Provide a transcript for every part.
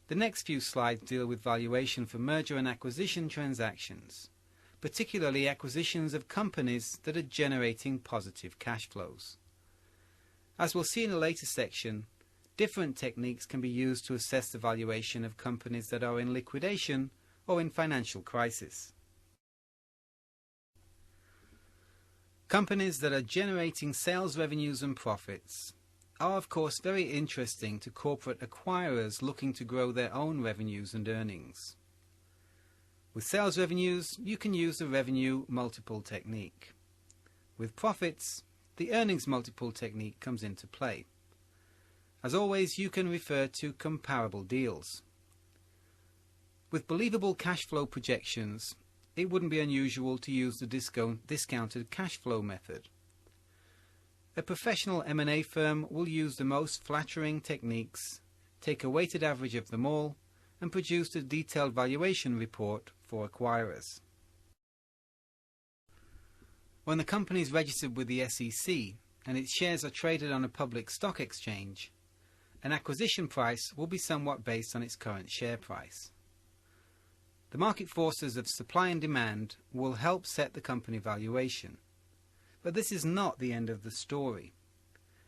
The next few slides deal with valuation for merger and acquisition transactions, particularly acquisitions of companies that are generating positive cash flows. As we'll see in a later section, different techniques can be used to assess the valuation of companies that are in liquidation or in financial crisis. Companies that are generating sales revenues and profits are of course very interesting to corporate acquirers looking to grow their own revenues and earnings. With sales revenues, you can use the revenue multiple technique. With profits, the earnings multiple technique comes into play. As always, you can refer to comparable deals. With believable cash flow projections, it wouldn't be unusual to use the discounted cash flow method. A professional M&A firm will use the most flattering techniques, take a weighted average of them all, and produce a detailed valuation report for acquirers. When the company is registered with the SEC and its shares are traded on a public stock exchange, an acquisition price will be somewhat based on its current share price. The market forces of supply and demand will help set the company valuation. But this is not the end of the story.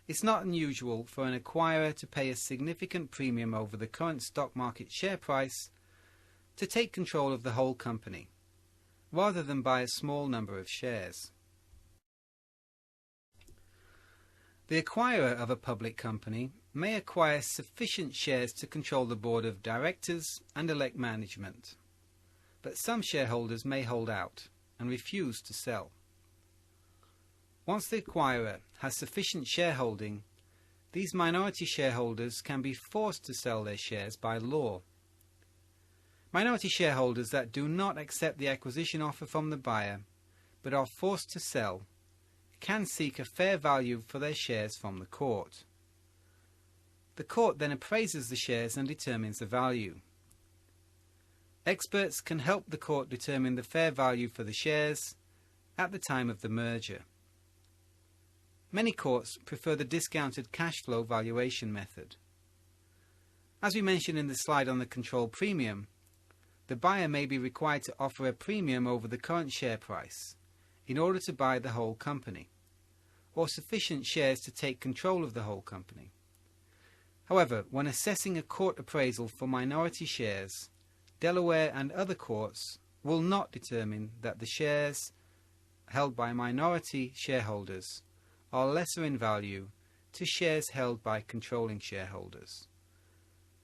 It's not unusual for an acquirer to pay a significant premium over the current stock market share price to take control of the whole company, rather than buy a small number of shares. The acquirer of a public company may acquire sufficient shares to control the board of directors and elect management, but some shareholders may hold out and refuse to sell. Once the acquirer has sufficient shareholding, these minority shareholders can be forced to sell their shares by law. Minority shareholders that do not accept the acquisition offer from the buyer, but are forced to sell, can seek a fair value for their shares from the court. The court then appraises the shares and determines the value. Experts can help the court determine the fair value for the shares at the time of the merger. Many courts prefer the discounted cash flow valuation method. As we mentioned in the slide on the control premium, the buyer may be required to offer a premium over the current share price in order to buy the whole company, or sufficient shares to take control of the whole company. However, when assessing a court appraisal for minority shares, Delaware and other courts will not determine that the shares held by minority shareholders are lesser in value to shares held by controlling shareholders.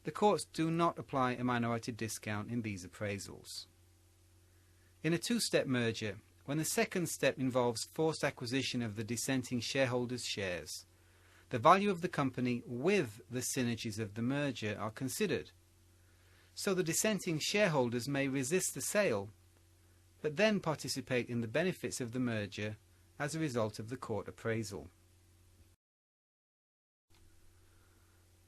The courts do not apply a minority discount in these appraisals. In a two-step merger, when the second step involves forced acquisition of the dissenting shareholders' shares, the value of the company with the synergies of the merger are considered. So the dissenting shareholders may resist the sale, but then participate in the benefits of the merger as a result of the court appraisal.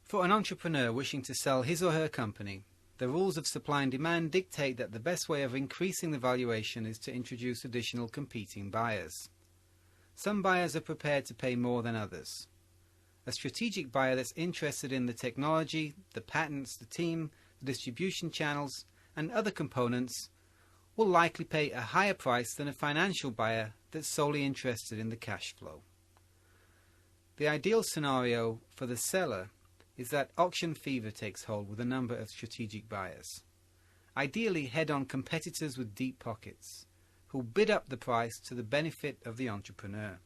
For an entrepreneur wishing to sell his or her company, the rules of supply and demand dictate that the best way of increasing the valuation is to introduce additional competing buyers. Some buyers are prepared to pay more than others. A strategic buyer that's interested in the technology, the patents, the team, the distribution channels, and other components will likely pay a higher price than a financial buyer that's solely interested in the cash flow. The ideal scenario for the seller is that auction fever takes hold with a number of strategic buyers, ideally head-on competitors with deep pockets, who bid up the price to the benefit of the entrepreneur.